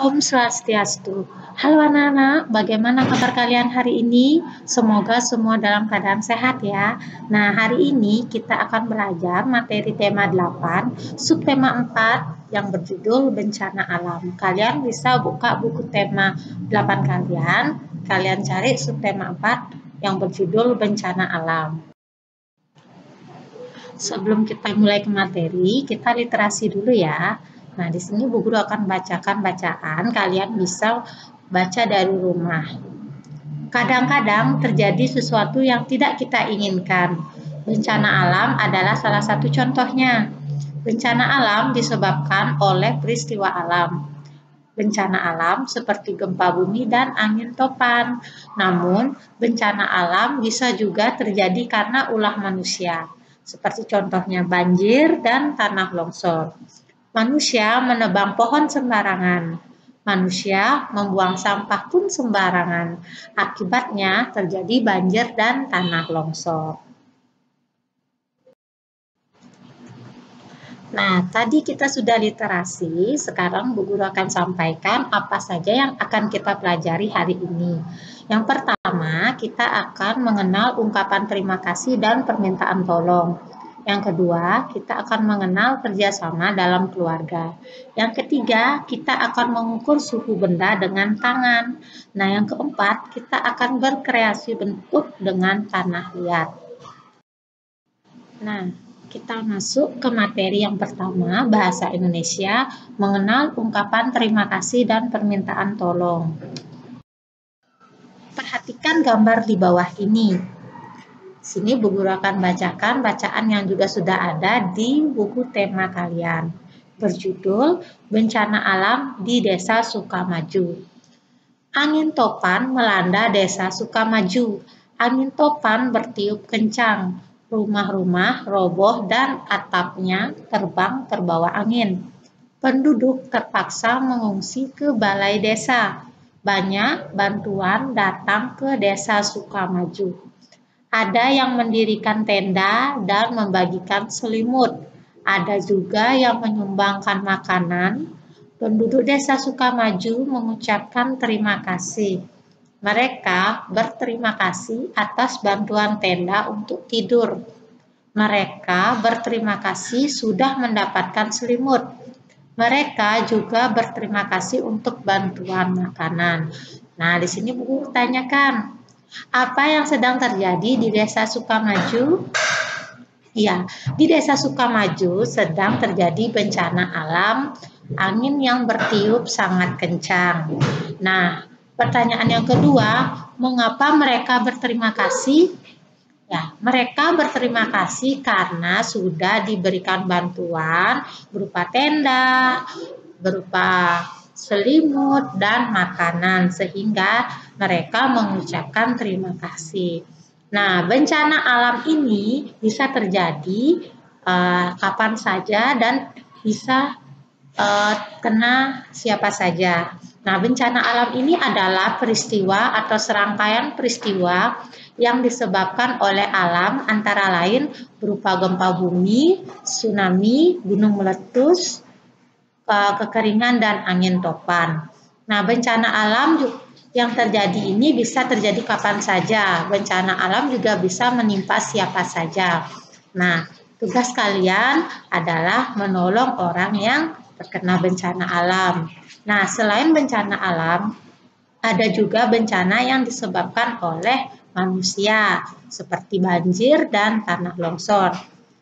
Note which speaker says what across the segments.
Speaker 1: Om Swastiastu. Halo anak-anak, bagaimana kabar kalian hari ini? Semoga semua dalam keadaan sehat ya. Nah, hari ini kita akan belajar materi tema 8, subtema 4 yang berjudul bencana alam. Kalian bisa buka buku tema 8 kalian cari subtema 4 yang berjudul bencana alam. Sebelum kita mulai ke materi, kita literasi dulu ya. Nah, di sini Bu Guru akan bacakan bacaan, kalian bisa baca dari rumah. Kadang-kadang terjadi sesuatu yang tidak kita inginkan. Bencana alam adalah salah satu contohnya. Bencana alam disebabkan oleh peristiwa alam. Bencana alam seperti gempa bumi dan angin topan. Namun, bencana alam bisa juga terjadi karena ulah manusia, seperti contohnya banjir dan tanah longsor. Manusia menebang pohon sembarangan. Manusia membuang sampah pun sembarangan. Akibatnya terjadi banjir dan tanah longsor. Nah, tadi kita sudah literasi, sekarang Bu Guru akan sampaikan apa saja yang akan kita pelajari hari ini. Yang pertama, kita akan mengenal ungkapan terima kasih dan permintaan tolong. Yang kedua, kita akan mengenal kerjasama dalam keluarga. Yang ketiga, kita akan mengukur suhu benda dengan tangan. Nah, yang keempat, kita akan berkreasi bentuk dengan tanah liat. Nah, kita masuk ke materi yang pertama, bahasa Indonesia, mengenal ungkapan terima kasih dan permintaan tolong. Perhatikan gambar di bawah ini. Sini Bu Guru akan bacakan bacaan yang juga sudah ada di buku tema kalian. Berjudul Bencana Alam di Desa Sukamaju. Angin topan melanda Desa Sukamaju. Angin topan bertiup kencang. Rumah-rumah roboh dan atapnya terbang terbawa angin. Penduduk terpaksa mengungsi ke balai desa. Banyak bantuan datang ke Desa Sukamaju. Ada yang mendirikan tenda dan membagikan selimut. Ada juga yang menyumbangkan makanan. Penduduk Desa Sukamaju mengucapkan terima kasih. Mereka berterima kasih atas bantuan tenda untuk tidur. Mereka berterima kasih sudah mendapatkan selimut. Mereka juga berterima kasih untuk bantuan makanan. Nah, di sini Bu Guru tanyakan, apa yang sedang terjadi di Desa Sukamaju? Ya, di Desa Sukamaju sedang terjadi bencana alam, angin yang bertiup sangat kencang. Nah, pertanyaan yang kedua, mengapa mereka berterima kasih? Ya, mereka berterima kasih karena sudah diberikan bantuan berupa tenda, berupa selimut, dan makanan, sehingga mereka mengucapkan terima kasih. Nah, bencana alam ini bisa terjadi kapan saja dan bisa kena siapa saja. Nah, bencana alam ini adalah peristiwa atau serangkaian peristiwa yang disebabkan oleh alam, antara lain berupa gempa bumi, tsunami, gunung meletus, kekeringan, dan angin topan. Nah, bencana alam yang terjadi ini bisa terjadi kapan saja. Bencana alam juga bisa menimpa siapa saja. Nah, tugas kalian adalah menolong orang yang terkena bencana alam. Nah, selain bencana alam, ada juga bencana yang disebabkan oleh manusia, seperti banjir dan tanah longsor.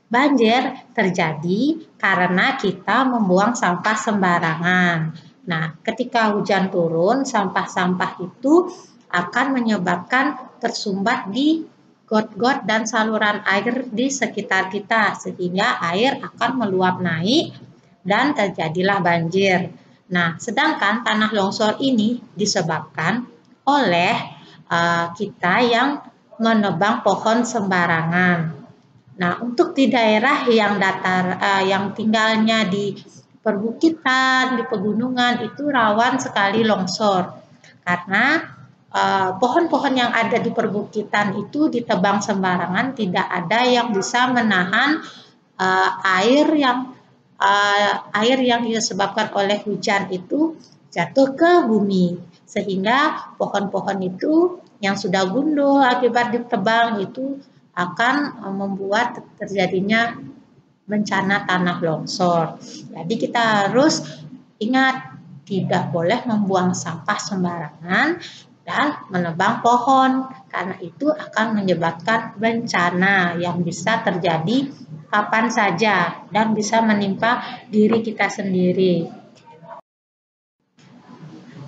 Speaker 1: Banjir terjadi karena kita membuang sampah sembarangan. Nah, ketika hujan turun, sampah-sampah itu akan menyebabkan tersumbat di got-got dan saluran air di sekitar kita, sehingga air akan meluap naik dan terjadilah banjir. Nah, sedangkan tanah longsor ini disebabkan oleh kita yang menebang pohon sembarangan. Nah, untuk di daerah yang datar, yang tinggalnya di perbukitan, di pegunungan, itu rawan sekali longsor. Karena pohon-pohon yang ada di perbukitan itu ditebang sembarangan, tidak ada yang bisa menahan air yang disebabkan oleh hujan itu jatuh ke bumi. Sehingga pohon-pohon itu yang sudah gundul akibat ditebang itu akan membuat terjadinya bencana tanah longsor. Jadi kita harus ingat, tidak boleh membuang sampah sembarangan dan menebang pohon, karena itu akan menyebabkan bencana yang bisa terjadi kapan saja dan bisa menimpa diri kita sendiri.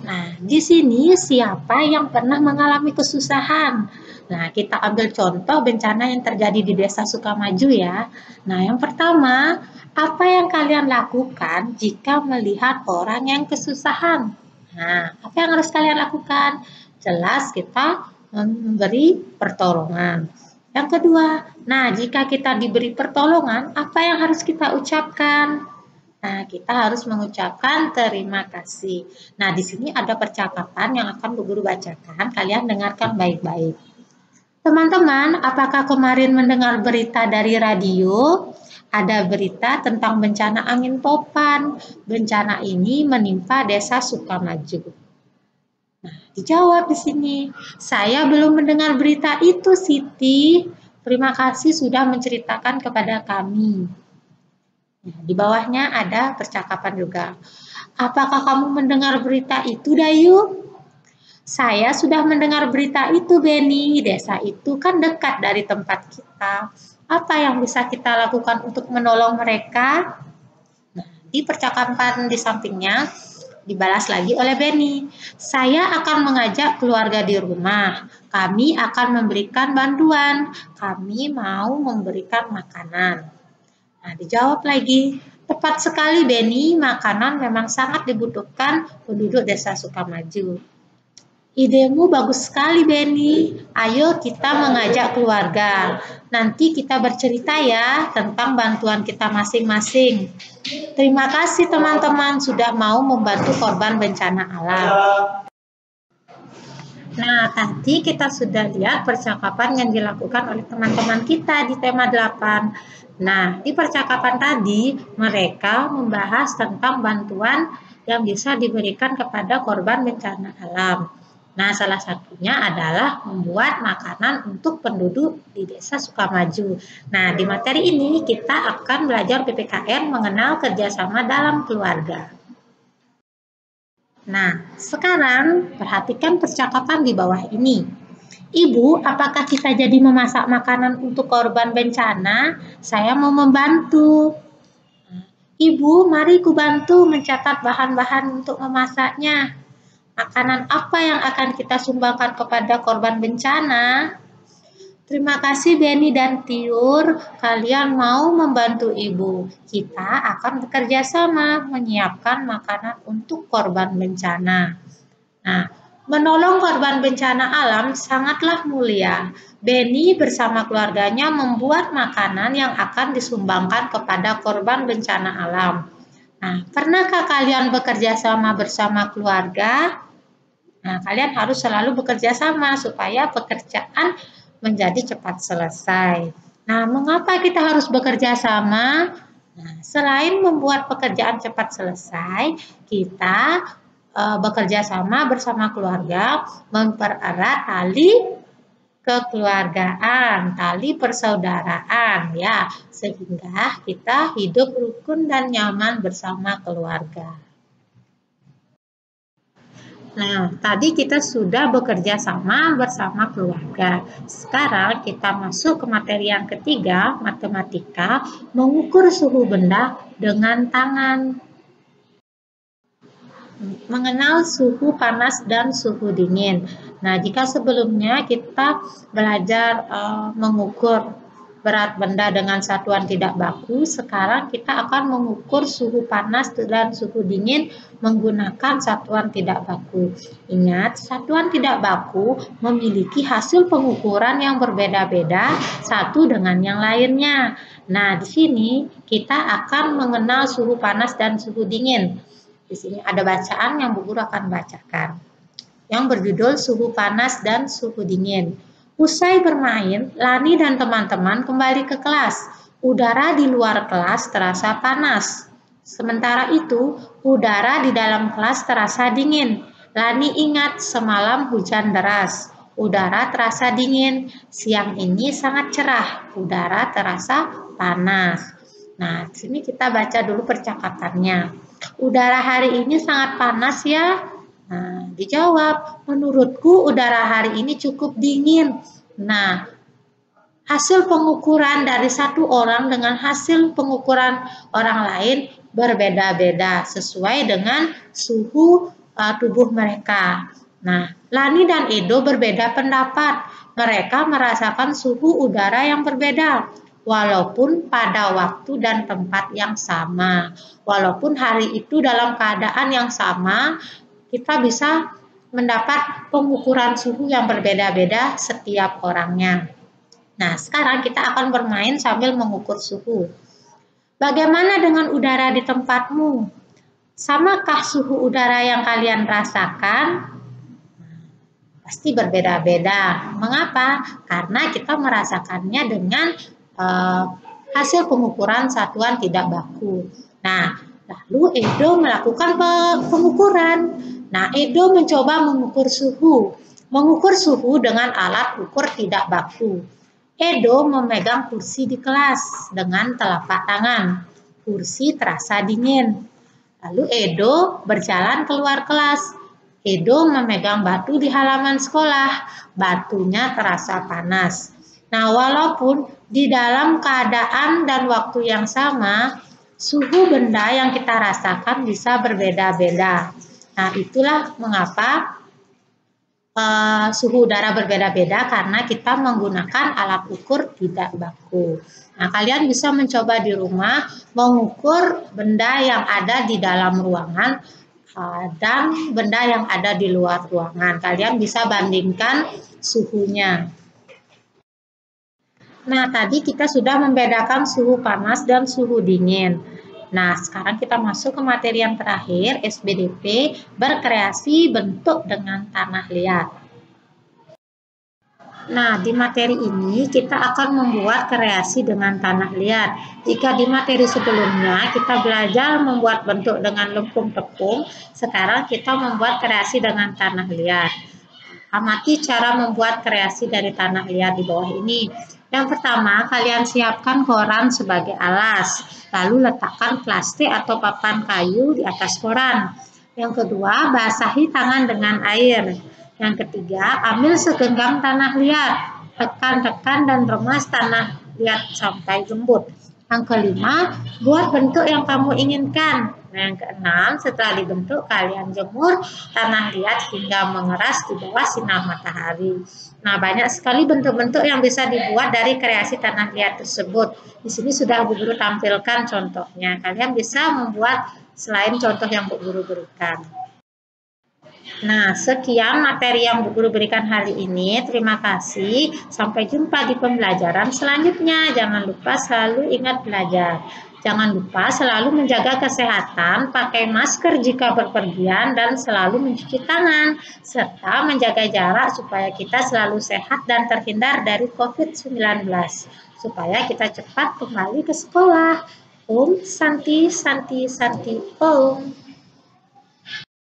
Speaker 1: Nah, di sini siapa yang pernah mengalami kesusahan? Nah, kita ambil contoh bencana yang terjadi di Desa Sukamaju ya. Nah, yang pertama, apa yang kalian lakukan jika melihat orang yang kesusahan? Nah, apa yang harus kalian lakukan? Jelas kita memberi pertolongan. Yang kedua, nah jika kita diberi pertolongan, apa yang harus kita ucapkan? Nah, kita harus mengucapkan terima kasih. Nah, di sini ada percakapan yang akan Bu Guru bacakan. Kalian dengarkan baik-baik. Teman-teman, apakah kemarin mendengar berita dari radio? Ada berita tentang bencana angin topan. Bencana ini menimpa Desa Sukamaju. Nah, dijawab di sini. Saya belum mendengar berita itu, Siti. Terima kasih sudah menceritakan kepada kami. Nah, di bawahnya ada percakapan juga. Apakah kamu mendengar berita itu, Dayu? Saya sudah mendengar berita itu, Beni. Desa itu kan dekat dari tempat kita. Apa yang bisa kita lakukan untuk menolong mereka? Nah, di percakapan di sampingnya dibalas lagi oleh Beni. Saya akan mengajak keluarga di rumah. Kami akan memberikan bantuan. Kami mau memberikan makanan. Nah, dijawab lagi. Tepat sekali, Beni. Makanan memang sangat dibutuhkan penduduk Desa Sukamaju. Idemu bagus sekali, Beni. Ayo kita mengajak keluarga. Nanti kita bercerita ya tentang bantuan kita masing-masing. Terima kasih teman-teman sudah mau membantu korban bencana alam. Nah, tadi kita sudah lihat percakapan yang dilakukan oleh teman-teman kita di tema 8. Nah, di percakapan tadi mereka membahas tentang bantuan yang bisa diberikan kepada korban bencana alam. Nah, salah satunya adalah membuat makanan untuk penduduk di Desa Sukamaju. Nah, di materi ini kita akan belajar PPKN mengenal kerjasama dalam keluarga. Nah, sekarang perhatikan percakapan di bawah ini. Ibu, apakah kita jadi memasak makanan untuk korban bencana? Saya mau membantu. Ibu, mari ku bantu mencatat bahan-bahan untuk memasaknya. Makanan apa yang akan kita sumbangkan kepada korban bencana? Terima kasih Beni dan Tiur, kalian mau membantu Ibu. Kita akan bekerja sama menyiapkan makanan untuk korban bencana. Nah, menolong korban bencana alam sangatlah mulia. Beni bersama keluarganya membuat makanan yang akan disumbangkan kepada korban bencana alam. Nah, pernahkah kalian bekerja sama bersama keluarga? Nah, kalian harus selalu bekerja sama supaya pekerjaan menjadi cepat selesai. Nah, mengapa kita harus bekerja sama? Nah, selain membuat pekerjaan cepat selesai, kita bekerja sama bersama keluarga mempererat tali kekeluargaan, tali persaudaraan ya, sehingga kita hidup rukun dan nyaman bersama keluarga. Nah, tadi kita sudah bekerja sama bersama keluarga. Sekarang kita masuk ke materi yang ketiga, matematika, mengukur suhu benda dengan tangan. Mengenal suhu panas dan suhu dingin. Nah, jika sebelumnya kita belajar mengukur berat benda dengan satuan tidak baku, sekarang kita akan mengukur suhu panas dan suhu dingin menggunakan satuan tidak baku. Ingat, satuan tidak baku memiliki hasil pengukuran yang berbeda-beda satu dengan yang lainnya. Nah, di sini kita akan mengenal suhu panas dan suhu dingin. Di sini ada bacaan yang Bu Guru akan bacakan, yang berjudul Suhu Panas dan Suhu Dingin. Usai bermain, Lani dan teman-teman kembali ke kelas. Udara di luar kelas terasa panas. Sementara itu, udara di dalam kelas terasa dingin. Lani ingat semalam hujan deras. Udara terasa dingin. Siang ini sangat cerah. Udara terasa panas. Nah, di sini kita baca dulu percakapannya. Udara hari ini sangat panas ya. Nah, dijawab, menurutku udara hari ini cukup dingin. Nah, hasil pengukuran dari satu orang dengan hasil pengukuran orang lain berbeda-beda sesuai dengan suhu tubuh mereka. Nah, Lani dan Edo berbeda pendapat. Mereka merasakan suhu udara yang berbeda, walaupun pada waktu dan tempat yang sama. Walaupun hari itu dalam keadaan yang sama, kita bisa mendapat pengukuran suhu yang berbeda-beda setiap orangnya. Nah, sekarang kita akan bermain sambil mengukur suhu. Bagaimana dengan udara di tempatmu? Samakah suhu udara yang kalian rasakan? Pasti berbeda-beda. Mengapa? Karena kita merasakannya dengan hasil pengukuran satuan tidak baku. Nah, lalu Edo melakukan pengukuran. Nah, Edo mencoba mengukur suhu. Mengukur suhu dengan alat ukur tidak baku. Edo memegang kursi di kelas dengan telapak tangan. Kursi terasa dingin. Lalu Edo berjalan keluar kelas. Edo memegang batu di halaman sekolah. Batunya terasa panas. Nah, walaupun di dalam keadaan dan waktu yang sama, suhu benda yang kita rasakan bisa berbeda-beda. Nah, itulah mengapa suhu udara berbeda-beda karena kita menggunakan alat ukur tidak baku. Nah, kalian bisa mencoba di rumah mengukur benda yang ada di dalam ruangan dan benda yang ada di luar ruangan. Kalian bisa bandingkan suhunya. Nah, tadi kita sudah membedakan suhu panas dan suhu dingin. Nah, sekarang kita masuk ke materi yang terakhir, SBDP, berkreasi bentuk dengan tanah liat. Nah, di materi ini kita akan membuat kreasi dengan tanah liat. Jika di materi sebelumnya kita belajar membuat bentuk dengan lempung tepung, sekarang kita membuat kreasi dengan tanah liat. Amati cara membuat kreasi dari tanah liat di bawah ini. Yang pertama, kalian siapkan koran sebagai alas, lalu letakkan plastik atau papan kayu di atas koran. Yang kedua, basahi tangan dengan air. Yang ketiga, ambil segenggam tanah liat, tekan-tekan dan remas tanah liat sampai lembut. Yang kelima, buat bentuk yang kamu inginkan. Nah, yang keenam, setelah dibentuk, kalian jemur tanah liat hingga mengeras di bawah sinar matahari. Nah, banyak sekali bentuk-bentuk yang bisa dibuat dari kreasi tanah liat tersebut. Di sini sudah Bu Guru tampilkan contohnya. Kalian bisa membuat selain contoh yang Bu Guru berikan. Nah, sekian materi yang Bu Guru berikan hari ini. Terima kasih. Sampai jumpa di pembelajaran selanjutnya. Jangan lupa selalu ingat belajar. Jangan lupa selalu menjaga kesehatan, pakai masker jika berpergian, dan selalu mencuci tangan, serta menjaga jarak supaya kita selalu sehat dan terhindar dari COVID-19. Supaya kita cepat kembali ke sekolah. Om Santi Santi Santi Om.